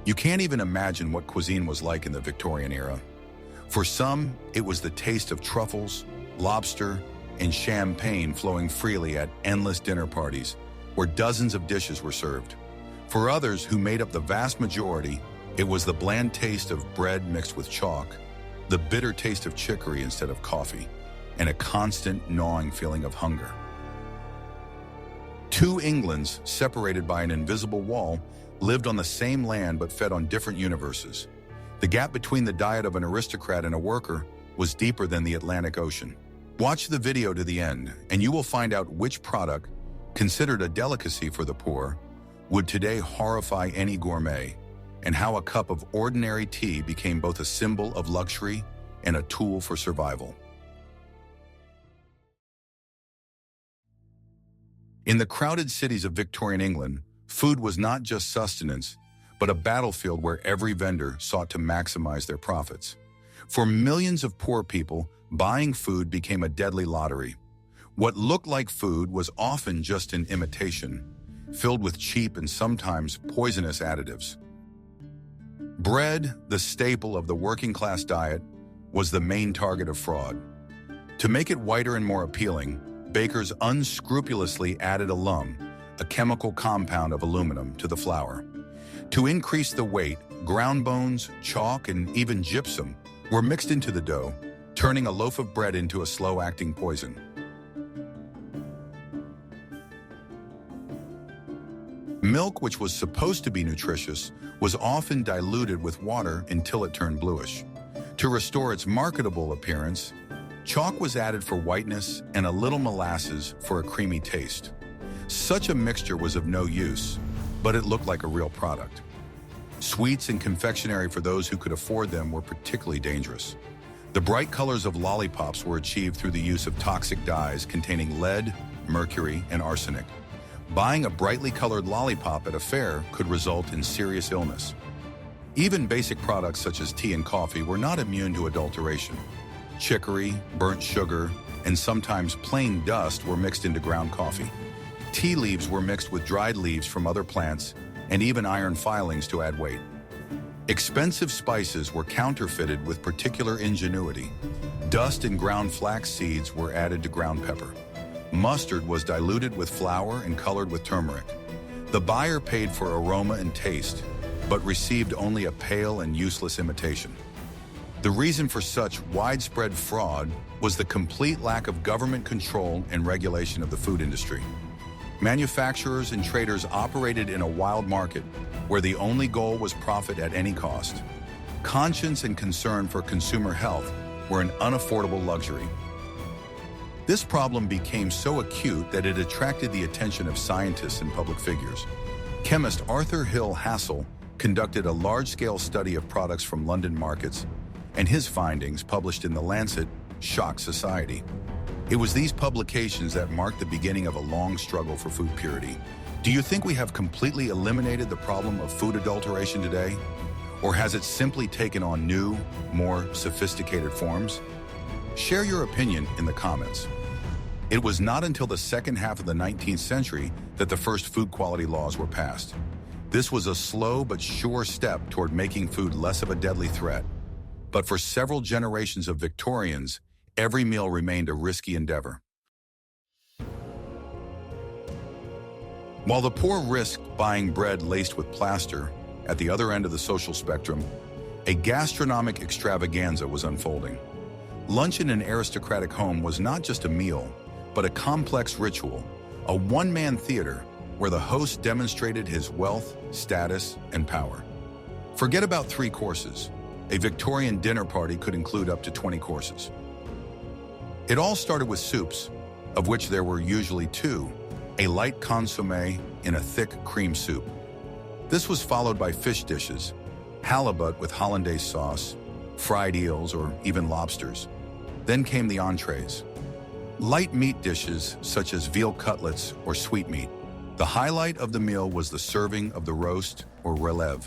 You can't even imagine what cuisine was like in the Victorian era. For some, it was the taste of truffles, lobster, and champagne flowing freely at endless dinner parties, where dozens of dishes were served. For others, who made up the vast majority, it was the bland taste of bread mixed with chalk, the bitter taste of chicory instead of coffee, and a constant gnawing feeling of hunger. Two Englands, separated by an invisible wall, lived on the same land but fed on different universes. The gap between the diet of an aristocrat and a worker was deeper than the Atlantic Ocean. Watch the video to the end, and you will find out which product, considered a delicacy for the poor, would today horrify any gourmet, and how a cup of ordinary tea became both a symbol of luxury and a tool for survival. In the crowded cities of Victorian England, food was not just sustenance, but a battlefield where every vendor sought to maximize their profits. For millions of poor people, buying food became a deadly lottery. What looked like food was often just an imitation, filled with cheap and sometimes poisonous additives. Bread, the staple of the working-class diet, was the main target of fraud. To make it whiter and more appealing, bakers unscrupulously added alum, a chemical compound of aluminum, to the flour. To increase the weight, ground bones, chalk, and even gypsum were mixed into the dough, turning a loaf of bread into a slow-acting poison. Milk, which was supposed to be nutritious, was often diluted with water until it turned bluish. To restore its marketable appearance, chalk was added for whiteness and a little molasses for a creamy taste. Such a mixture was of no use, but it looked like a real product. Sweets and confectionery for those who could afford them were particularly dangerous. The bright colors of lollipops were achieved through the use of toxic dyes containing lead, mercury, and arsenic. Buying a brightly colored lollipop at a fair could result in serious illness. Even basic products such as tea and coffee were not immune to adulteration. Chicory, burnt sugar, and sometimes plain dust were mixed into ground coffee. Tea leaves were mixed with dried leaves from other plants, and even iron filings to add weight. Expensive spices were counterfeited with particular ingenuity. Dust and ground flax seeds were added to ground pepper. Mustard was diluted with flour and colored with turmeric. The buyer paid for aroma and taste, but received only a pale and useless imitation. The reason for such widespread fraud was the complete lack of government control and regulation of the food industry. Manufacturers and traders operated in a wild market where the only goal was profit at any cost. Conscience and concern for consumer health were an unaffordable luxury. This problem became so acute that it attracted the attention of scientists and public figures. Chemist Arthur Hill Hassel conducted a large-scale study of products from London markets, and his findings, published in The Lancet, shocked society. It was these publications that marked the beginning of a long struggle for food purity. Do you think we have completely eliminated the problem of food adulteration today? Or has it simply taken on new, more sophisticated forms? Share your opinion in the comments. It was not until the second half of the 19th century that the first food quality laws were passed. This was a slow but sure step toward making food less of a deadly threat. But for several generations of Victorians, every meal remained a risky endeavor. While the poor risked buying bread laced with plaster, at the other end of the social spectrum, a gastronomic extravaganza was unfolding. Lunch in an aristocratic home was not just a meal, but a complex ritual, a one-man theater where the host demonstrated his wealth, status, and power. Forget about 3 courses. A Victorian dinner party could include up to 20 courses. It all started with soups, of which there were usually 2, a light consommé in a thick cream soup. This was followed by fish dishes, halibut with hollandaise sauce, fried eels, or even lobsters. Then came the entrees. Light meat dishes such as veal cutlets or sweetmeat. The highlight of the meal was the serving of the roast or relève,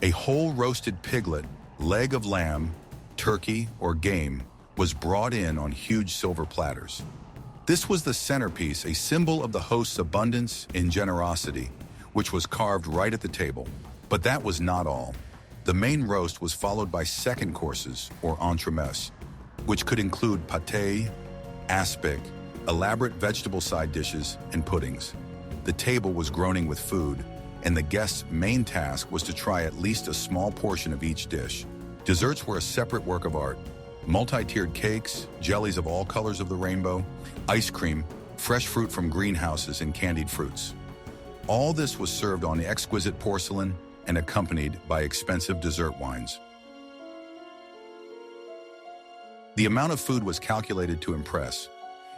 a whole roasted piglet, leg of lamb, turkey, or game was brought in on huge silver platters. This was the centerpiece, a symbol of the host's abundance and generosity, which was carved right at the table. But that was not all. The main roast was followed by second courses, or entremets, which could include pâté, aspic, elaborate vegetable side dishes, and puddings. The table was groaning with food, and the guest's main task was to try at least a small portion of each dish. Desserts were a separate work of art. Multi-tiered cakes, jellies of all colors of the rainbow, ice cream, fresh fruit from greenhouses, and candied fruits. All this was served on exquisite porcelain and accompanied by expensive dessert wines. The amount of food was calculated to impress.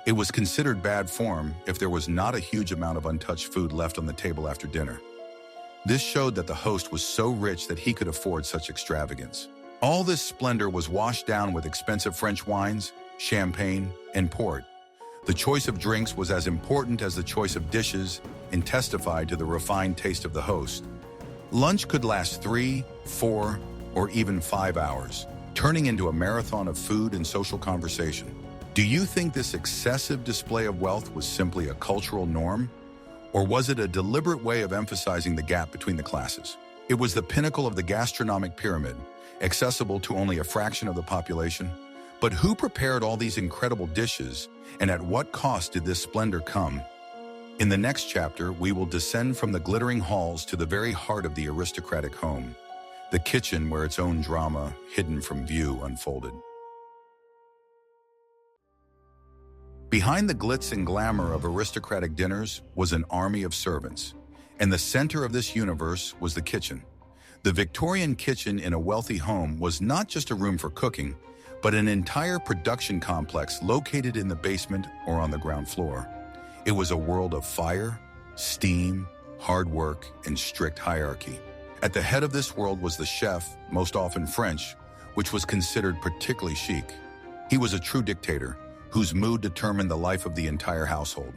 It was considered bad form if there was not a huge amount of untouched food left on the table after dinner. This showed that the host was so rich that he could afford such extravagance. All this splendor was washed down with expensive French wines, champagne, and port. The choice of drinks was as important as the choice of dishes and testified to the refined taste of the host. Lunch could last 3, 4, or even 5 hours, turning into a marathon of food and social conversation. Do you think this excessive display of wealth was simply a cultural norm? Or was it a deliberate way of emphasizing the gap between the classes? It was the pinnacle of the gastronomic pyramid, accessible to only a fraction of the population. But who prepared all these incredible dishes, and at what cost did this splendor come? In the next chapter, we will descend from the glittering halls to the very heart of the aristocratic home, the kitchen where its own drama, hidden from view, unfolded. Behind the glitz and glamour of aristocratic dinners was an army of servants, and the center of this universe was the kitchen. The Victorian kitchen in a wealthy home was not just a room for cooking, but an entire production complex located in the basement or on the ground floor. It was a world of fire, steam, hard work, and strict hierarchy. At the head of this world was the chef, most often French, which was considered particularly chic. He was a true dictator, whose mood determined the life of the entire household.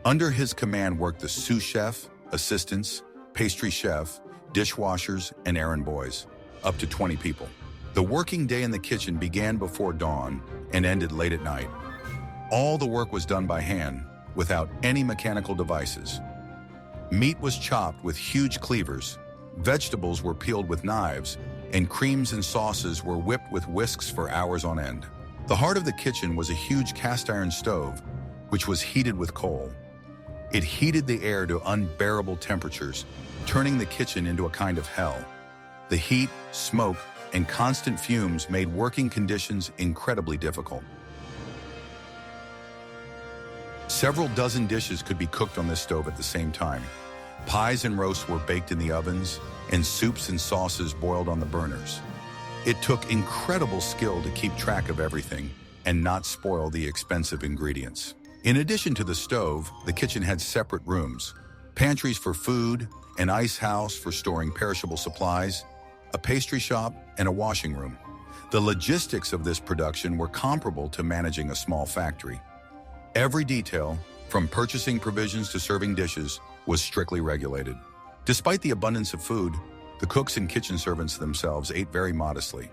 Under his command worked the sous chef, assistants, pastry chef, dishwashers, and errand boys, up to 20 people. The working day in the kitchen began before dawn and ended late at night. All the work was done by hand, without any mechanical devices. Meat was chopped with huge cleavers, vegetables were peeled with knives, and creams and sauces were whipped with whisks for hours on end. The heart of the kitchen was a huge cast-iron stove, which was heated with coal. It heated the air to unbearable temperatures, turning the kitchen into a kind of hell. The heat, smoke, and constant fumes made working conditions incredibly difficult. Several dozen dishes could be cooked on this stove at the same time. Pies and roasts were baked in the ovens, and soups and sauces boiled on the burners. It took incredible skill to keep track of everything and not spoil the expensive ingredients. In addition to the stove, the kitchen had separate rooms, pantries for food, an ice house for storing perishable supplies, a pastry shop, and a washing room. The logistics of this production were comparable to managing a small factory. Every detail, from purchasing provisions to serving dishes, was strictly regulated. Despite the abundance of food, the cooks and kitchen servants themselves ate very modestly.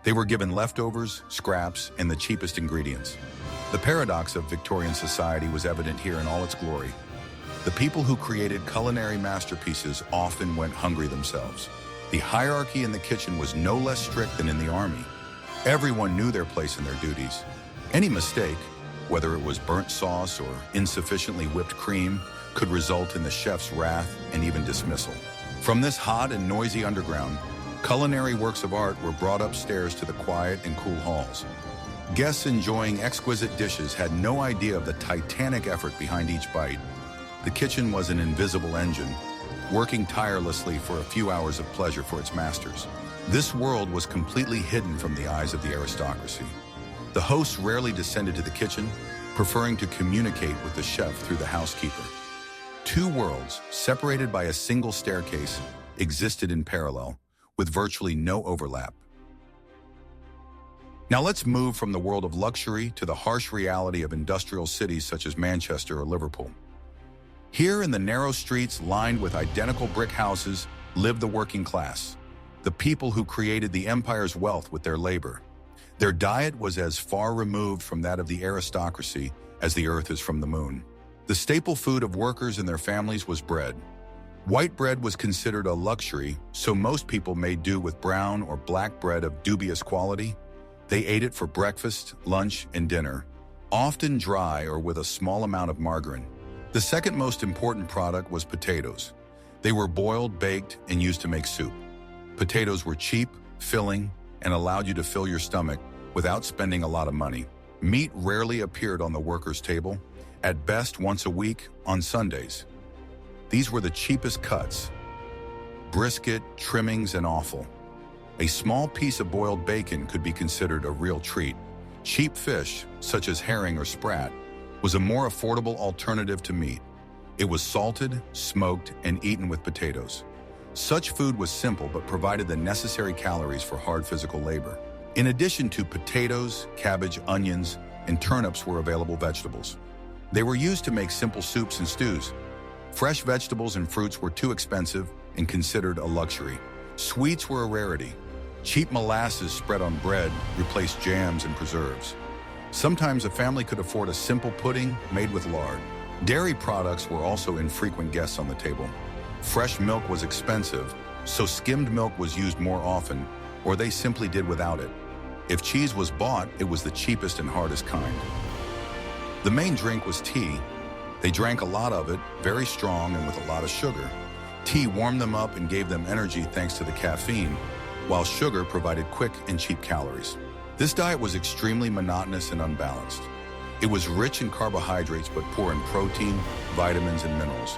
They were given leftovers, scraps, and the cheapest ingredients. The paradox of Victorian society was evident here in all its glory. The people who created culinary masterpieces often went hungry themselves. The hierarchy in the kitchen was no less strict than in the army. Everyone knew their place and their duties. Any mistake, whether it was burnt sauce or insufficiently whipped cream, could result in the chef's wrath and even dismissal. From this hot and noisy underground, culinary works of art were brought upstairs to the quiet and cool halls. Guests enjoying exquisite dishes had no idea of the titanic effort behind each bite. The kitchen was an invisible engine, working tirelessly for a few hours of pleasure for its masters. This world was completely hidden from the eyes of the aristocracy. The hosts rarely descended to the kitchen, preferring to communicate with the chef through the housekeeper. Two worlds, separated by a single staircase, existed in parallel, with virtually no overlap. Now let's move from the world of luxury to the harsh reality of industrial cities such as Manchester or Liverpool. Here in the narrow streets lined with identical brick houses lived the working class, the people who created the empire's wealth with their labor. Their diet was as far removed from that of the aristocracy as the earth is from the moon. The staple food of workers and their families was bread. White bread was considered a luxury, so most people made do with brown or black bread of dubious quality. They ate it for breakfast, lunch, and dinner, often dry or with a small amount of margarine. The second most important product was potatoes. They were boiled, baked, and used to make soup. Potatoes were cheap, filling, and allowed you to fill your stomach without spending a lot of money. Meat rarely appeared on the workers' table, at best once a week on Sundays. These were the cheapest cuts: brisket, trimmings, and offal. A small piece of boiled bacon could be considered a real treat. Cheap fish, such as herring or sprat, was a more affordable alternative to meat. It was salted, smoked, and eaten with potatoes. Such food was simple but provided the necessary calories for hard physical labor. In addition to potatoes, cabbage, onions, and turnips were available vegetables. They were used to make simple soups and stews. Fresh vegetables and fruits were too expensive and considered a luxury. Sweets were a rarity. Cheap molasses spread on bread replaced jams and preserves. Sometimes a family could afford a simple pudding made with lard. Dairy products were also infrequent guests on the table. Fresh milk was expensive, so skimmed milk was used more often, or they simply did without it. If cheese was bought, it was the cheapest and hardest kind. The main drink was tea. They drank a lot of it, very strong and with a lot of sugar. Tea warmed them up and gave them energy thanks to the caffeine, while sugar provided quick and cheap calories. This diet was extremely monotonous and unbalanced. It was rich in carbohydrates but poor in protein, vitamins, and minerals.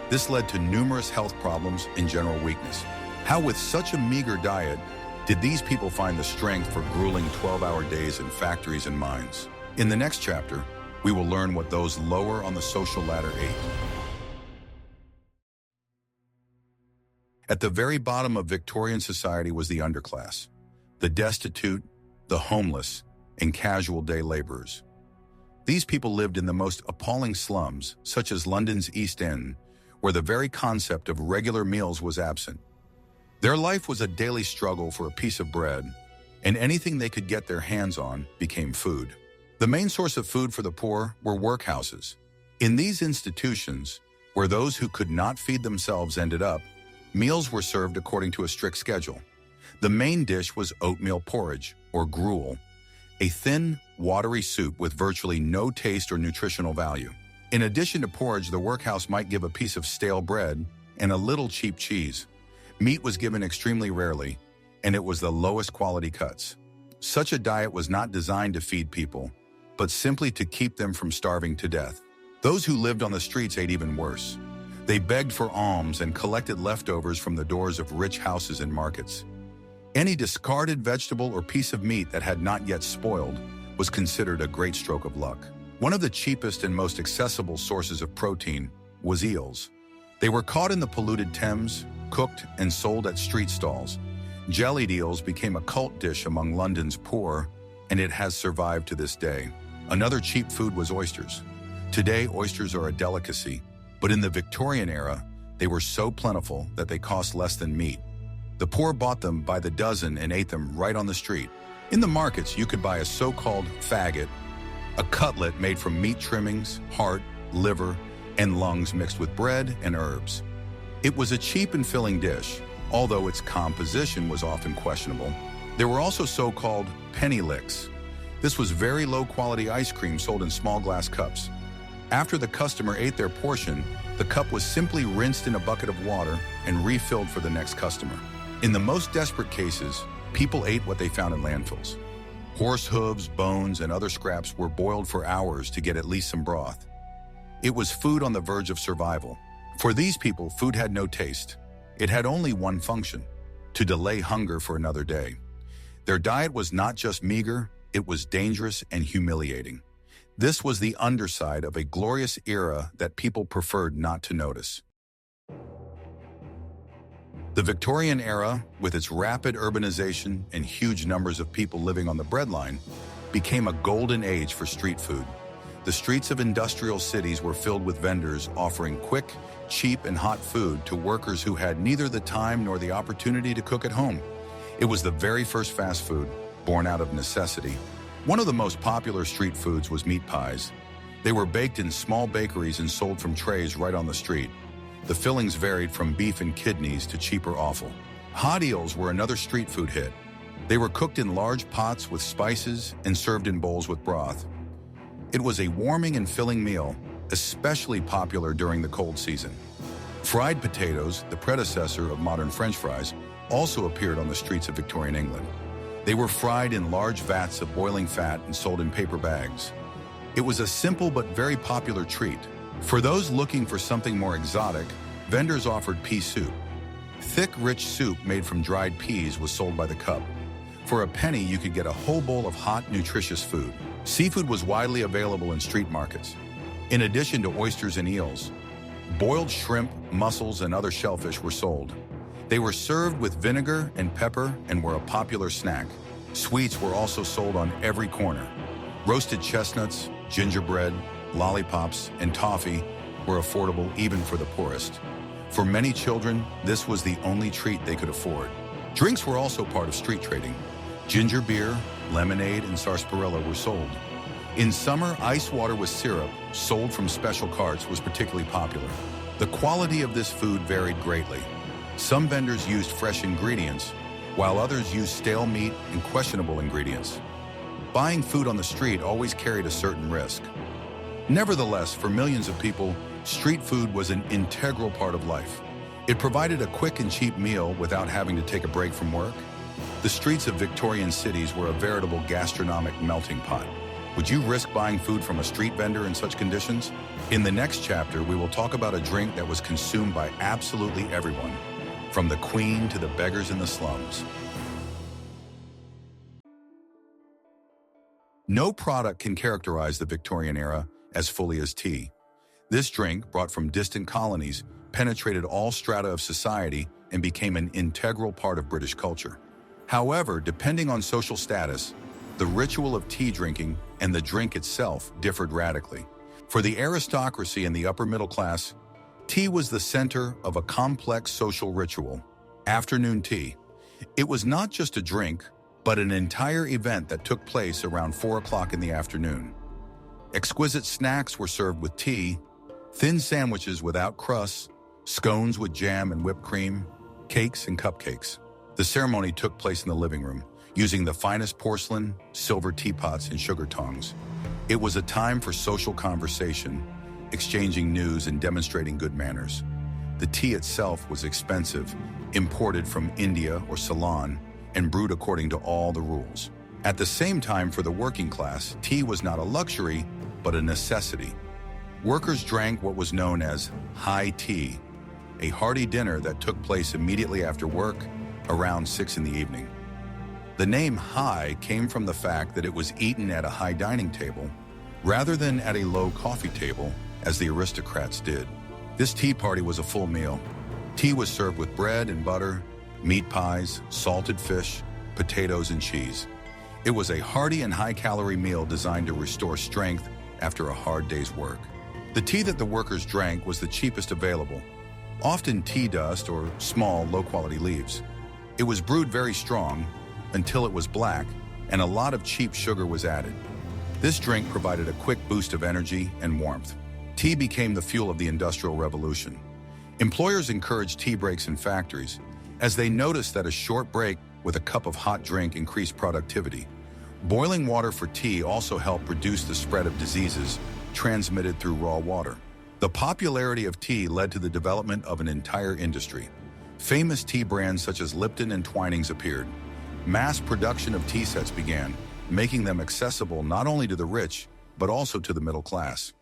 This led to numerous health problems and general weakness. How, with such a meager diet, did these people find the strength for grueling 12-hour days in factories and mines? In the next chapter, we will learn what those lower on the social ladder ate. At the very bottom of Victorian society was the underclass, the destitute, the homeless, and casual day laborers. These people lived in the most appalling slums, such as London's East End, where the very concept of regular meals was absent. Their life was a daily struggle for a piece of bread, and anything they could get their hands on became food. The main source of food for the poor were workhouses. In these institutions, where those who could not feed themselves ended up, meals were served according to a strict schedule. The main dish was oatmeal porridge, or gruel, a thin, watery soup with virtually no taste or nutritional value. In addition to porridge, the workhouse might give a piece of stale bread and a little cheap cheese. Meat was given extremely rarely, and it was the lowest quality cuts. Such a diet was not designed to feed people, but simply to keep them from starving to death. Those who lived on the streets ate even worse. They begged for alms and collected leftovers from the doors of rich houses and markets. Any discarded vegetable or piece of meat that had not yet spoiled was considered a great stroke of luck. One of the cheapest and most accessible sources of protein was eels. They were caught in the polluted Thames, cooked and sold at street stalls. Jellied eels became a cult dish among London's poor, and it has survived to this day. Another cheap food was oysters. Today, oysters are a delicacy, but in the Victorian era, they were so plentiful that they cost less than meat. The poor bought them by the dozen and ate them right on the street. In the markets, you could buy a so-called faggot, a cutlet made from meat trimmings, heart, liver, and lungs mixed with bread and herbs. It was a cheap and filling dish, although its composition was often questionable. There were also so-called penny licks. This was very low-quality ice cream sold in small glass cups. After the customer ate their portion, the cup was simply rinsed in a bucket of water and refilled for the next customer. In the most desperate cases, people ate what they found in landfills. Horse hooves, bones, and other scraps were boiled for hours to get at least some broth. It was food on the verge of survival. For these people, food had no taste. It had only one function: to delay hunger for another day. Their diet was not just meager, it was dangerous and humiliating. This was the underside of a glorious era that people preferred not to notice. The Victorian era, with its rapid urbanization and huge numbers of people living on the breadline, became a golden age for street food. The streets of industrial cities were filled with vendors offering quick, cheap, and hot food to workers who had neither the time nor the opportunity to cook at home. It was the very first fast food, born out of necessity. One of the most popular street foods was meat pies. They were baked in small bakeries and sold from trays right on the street. The fillings varied from beef and kidneys to cheaper offal. Hot eels were another street food hit. They were cooked in large pots with spices and served in bowls with broth. It was a warming and filling meal, especially popular during the cold season. Fried potatoes, the predecessor of modern French fries, also appeared on the streets of Victorian England. They were fried in large vats of boiling fat and sold in paper bags. It was a simple but very popular treat. For those looking for something more exotic, vendors offered pea soup. Thick, rich soup made from dried peas was sold by the cup. For a penny, you could get a whole bowl of hot, nutritious food. Seafood was widely available in street markets. In addition to oysters and eels, boiled shrimp, mussels, and other shellfish were sold. They were served with vinegar and pepper and were a popular snack. Sweets were also sold on every corner. Roasted chestnuts, gingerbread, lollipops, and toffee were affordable even for the poorest. For many children, this was the only treat they could afford. Drinks were also part of street trading. Ginger beer, lemonade, and sarsaparilla were sold. In summer, ice water with syrup, sold from special carts, was particularly popular. The quality of this food varied greatly. Some vendors used fresh ingredients, while others used stale meat and questionable ingredients. Buying food on the street always carried a certain risk. Nevertheless, for millions of people, street food was an integral part of life. It provided a quick and cheap meal without having to take a break from work. The streets of Victorian cities were a veritable gastronomic melting pot. Would you risk buying food from a street vendor in such conditions? In the next chapter, we will talk about a drink that was consumed by absolutely everyone, from the queen to the beggars in the slums. No product can characterize the Victorian era as fully as tea. This drink, brought from distant colonies, penetrated all strata of society and became an integral part of British culture. However, depending on social status, the ritual of tea drinking and the drink itself differed radically. For the aristocracy and the upper middle class, tea was the center of a complex social ritual. Afternoon tea. It was not just a drink, but an entire event that took place around 4 o'clock in the afternoon. Exquisite snacks were served with tea, thin sandwiches without crusts, scones with jam and whipped cream, cakes and cupcakes. The ceremony took place in the living room, using the finest porcelain, silver teapots, and sugar tongs. It was a time for social conversation, exchanging news and demonstrating good manners. The tea itself was expensive, imported from India or Ceylon, and brewed according to all the rules. At the same time, for the working class, tea was not a luxury, but a necessity. Workers drank what was known as high tea, a hearty dinner that took place immediately after work, around 6 in the evening. The name high came from the fact that it was eaten at a high dining table, rather than at a low coffee table, as the aristocrats did. This tea party was a full meal. Tea was served with bread and butter, meat pies, salted fish, potatoes, and cheese. It was a hearty and high-calorie meal designed to restore strength after a hard day's work. The tea that the workers drank was the cheapest available, often tea dust or small, low-quality leaves. It was brewed very strong until it was black, and a lot of cheap sugar was added. This drink provided a quick boost of energy and warmth. Tea became the fuel of the Industrial Revolution. Employers encouraged tea breaks in factories, as they noticed that a short break with a cup of hot drink increased productivity. Boiling water for tea also helped reduce the spread of diseases transmitted through raw water. The popularity of tea led to the development of an entire industry. Famous tea brands such as Lipton and Twinings appeared. Mass production of tea sets began, making them accessible not only to the rich, but also to the middle class.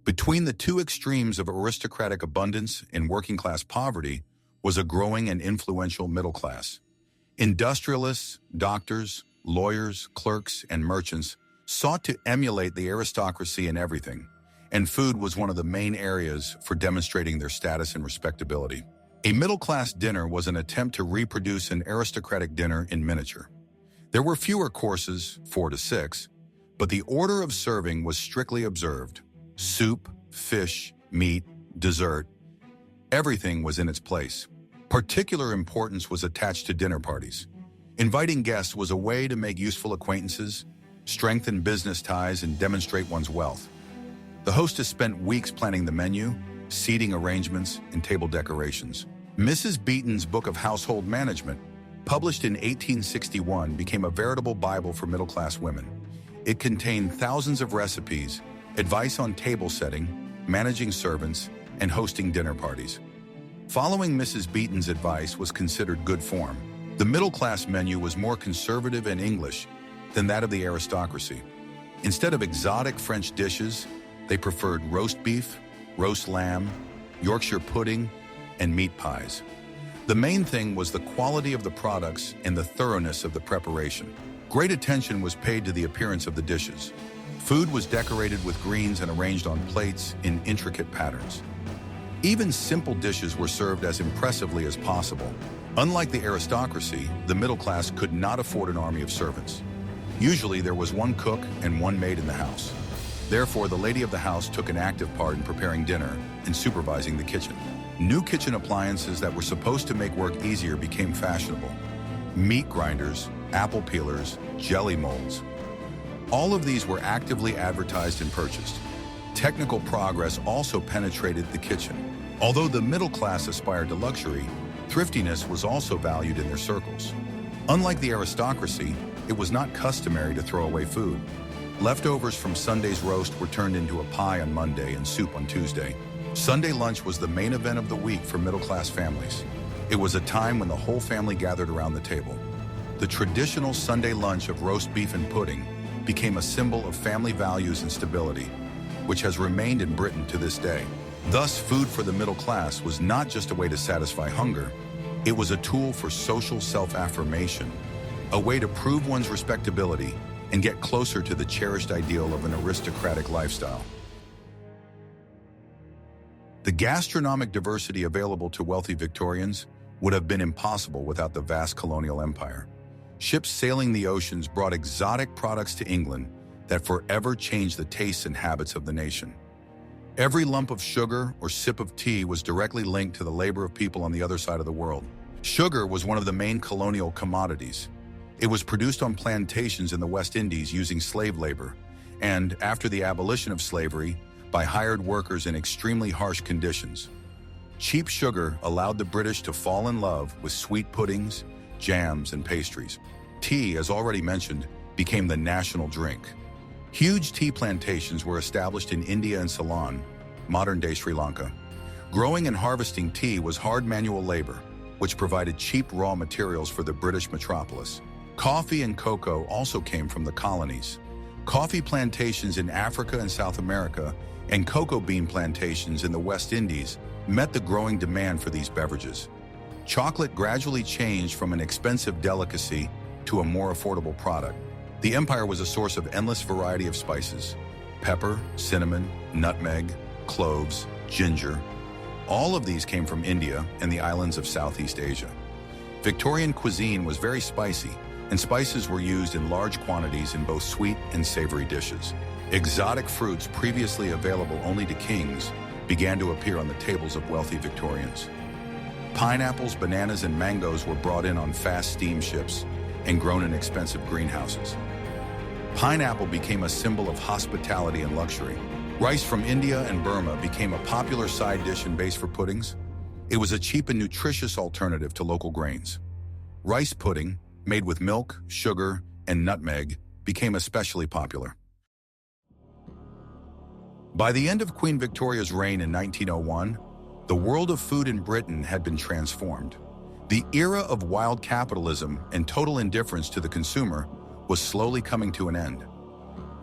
Between the two extremes of aristocratic abundance and working-class poverty was a growing and influential middle class. Industrialists, doctors, lawyers, clerks, and merchants sought to emulate the aristocracy in everything, and food was one of the main areas for demonstrating their status and respectability. A middle-class dinner was an attempt to reproduce an aristocratic dinner in miniature. There were fewer courses, 4 to 6, but the order of serving was strictly observed. Soup, fish, meat, dessert, everything was in its place. Particular importance was attached to dinner parties. Inviting guests was a way to make useful acquaintances, strengthen business ties, and demonstrate one's wealth. The hostess spent weeks planning the menu, seating arrangements, and table decorations. Mrs. Beeton's Book of Household Management, published in 1861, became a veritable Bible for middle-class women. It contained thousands of recipes, advice on table setting, managing servants, and hosting dinner parties. Following Mrs. Beeton's advice was considered good form. The middle-class menu was more conservative and English than that of the aristocracy. Instead of exotic French dishes, they preferred roast beef, roast lamb, Yorkshire pudding, and meat pies. The main thing was the quality of the products and the thoroughness of the preparation. Great attention was paid to the appearance of the dishes. Food was decorated with greens and arranged on plates in intricate patterns. Even simple dishes were served as impressively as possible. Unlike the aristocracy, the middle class could not afford an army of servants. Usually there was one cook and one maid in the house. Therefore, the lady of the house took an active part in preparing dinner and supervising the kitchen. New kitchen appliances that were supposed to make work easier became fashionable. Meat grinders, apple peelers, jelly molds. All of these were actively advertised and purchased. Technical progress also penetrated the kitchen. Although the middle class aspired to luxury, thriftiness was also valued in their circles. Unlike the aristocracy, it was not customary to throw away food. Leftovers from Sunday's roast were turned into a pie on Monday and soup on Tuesday. Sunday lunch was the main event of the week for middle-class families. It was a time when the whole family gathered around the table. The traditional Sunday lunch of roast beef and pudding became a symbol of family values and stability, which has remained in Britain to this day. Thus, food for the middle class was not just a way to satisfy hunger, it was a tool for social self-affirmation, a way to prove one's respectability and get closer to the cherished ideal of an aristocratic lifestyle. The gastronomic diversity available to wealthy Victorians would have been impossible without the vast colonial empire. Ships sailing the oceans brought exotic products to England that forever changed the tastes and habits of the nation. Every lump of sugar or sip of tea was directly linked to the labor of people on the other side of the world. Sugar was one of the main colonial commodities. It was produced on plantations in the West Indies using slave labor, and after the abolition of slavery, by hired workers in extremely harsh conditions. Cheap sugar allowed the British to fall in love with sweet puddings, jams, and pastries. Tea, as already mentioned, became the national drink. Huge tea plantations were established in India and Ceylon, modern-day Sri Lanka. Growing and harvesting tea was hard manual labor, which provided cheap raw materials for the British metropolis. Coffee and cocoa also came from the colonies. Coffee plantations in Africa and South America and cocoa bean plantations in the West Indies met the growing demand for these beverages. Chocolate gradually changed from an expensive delicacy to a more affordable product. The empire was a source of endless variety of spices: pepper, cinnamon, nutmeg, cloves, ginger. All of these came from India and the islands of Southeast Asia. Victorian cuisine was very spicy, and spices were used in large quantities in both sweet and savory dishes. Exotic fruits previously available only to kings began to appear on the tables of wealthy Victorians. Pineapples, bananas, and mangoes were brought in on fast steamships and grown in expensive greenhouses. Pineapple became a symbol of hospitality and luxury. Rice from India and Burma became a popular side dish and base for puddings. It was a cheap and nutritious alternative to local grains. Rice pudding, made with milk, sugar, and nutmeg, became especially popular. By the end of Queen Victoria's reign in 1901, the world of food in Britain had been transformed. The era of wild capitalism and total indifference to the consumer was slowly coming to an end.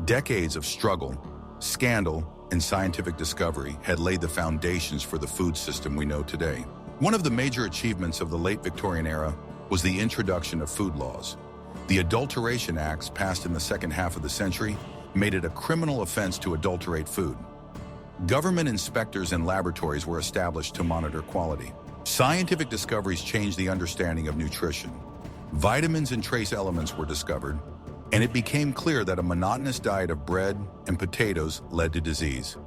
Decades of struggle, scandal, and scientific discovery had laid the foundations for the food system we know today. One of the major achievements of the late Victorian era was the introduction of food laws. The Adulteration Acts, passed in the second half of the century, made it a criminal offense to adulterate food. Government inspectors and laboratories were established to monitor quality. Scientific discoveries changed the understanding of nutrition. Vitamins and trace elements were discovered, and it became clear that a monotonous diet of bread and potatoes led to disease.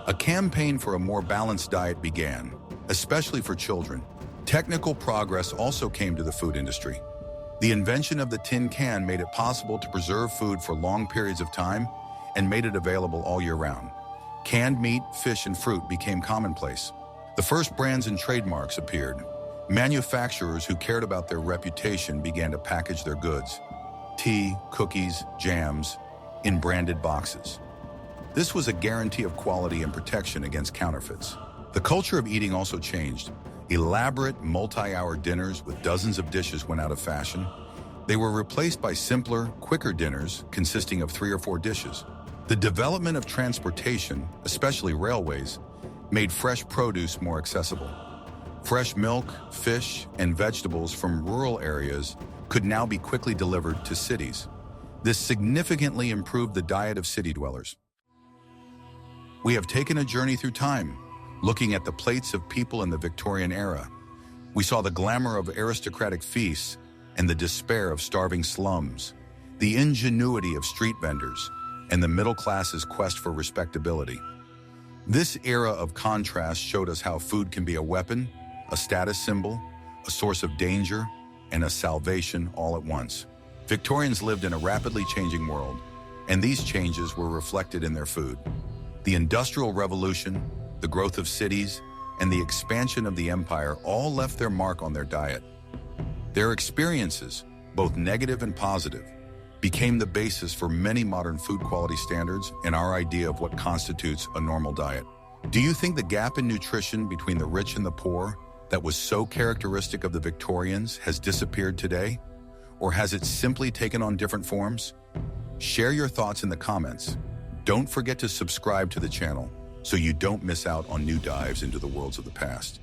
A campaign for a more balanced diet began, especially for children. Technical progress also came to the food industry. The invention of the tin can made it possible to preserve food for long periods of time and made it available all year round. Canned meat, fish, and fruit became commonplace. The first brands and trademarks appeared. Manufacturers who cared about their reputation began to package their goods, tea, cookies, jams, in branded boxes. This was a guarantee of quality and protection against counterfeits. The culture of eating also changed. Elaborate, multi-hour dinners with dozens of dishes went out of fashion. They were replaced by simpler, quicker dinners consisting of 3 or 4 dishes. The development of transportation, especially railways, made fresh produce more accessible. Fresh milk, fish, and vegetables from rural areas could now be quickly delivered to cities. This significantly improved the diet of city dwellers. We have taken a journey through time, looking at the plates of people in the Victorian era. We saw the glamour of aristocratic feasts and the despair of starving slums, the ingenuity of street vendors, and the middle class's quest for respectability. This era of contrast showed us how food can be a weapon, a status symbol, a source of danger, and a salvation all at once. Victorians lived in a rapidly changing world, and these changes were reflected in their food. The Industrial Revolution, the growth of cities, and the expansion of the empire all left their mark on their diet. Their experiences, both negative and positive, became the basis for many modern food quality standards and our idea of what constitutes a normal diet. Do you think the gap in nutrition between the rich and the poor that was so characteristic of the Victorians has disappeared today? Or has it simply taken on different forms? Share your thoughts in the comments. Don't forget to subscribe to the channel so you don't miss out on new dives into the worlds of the past.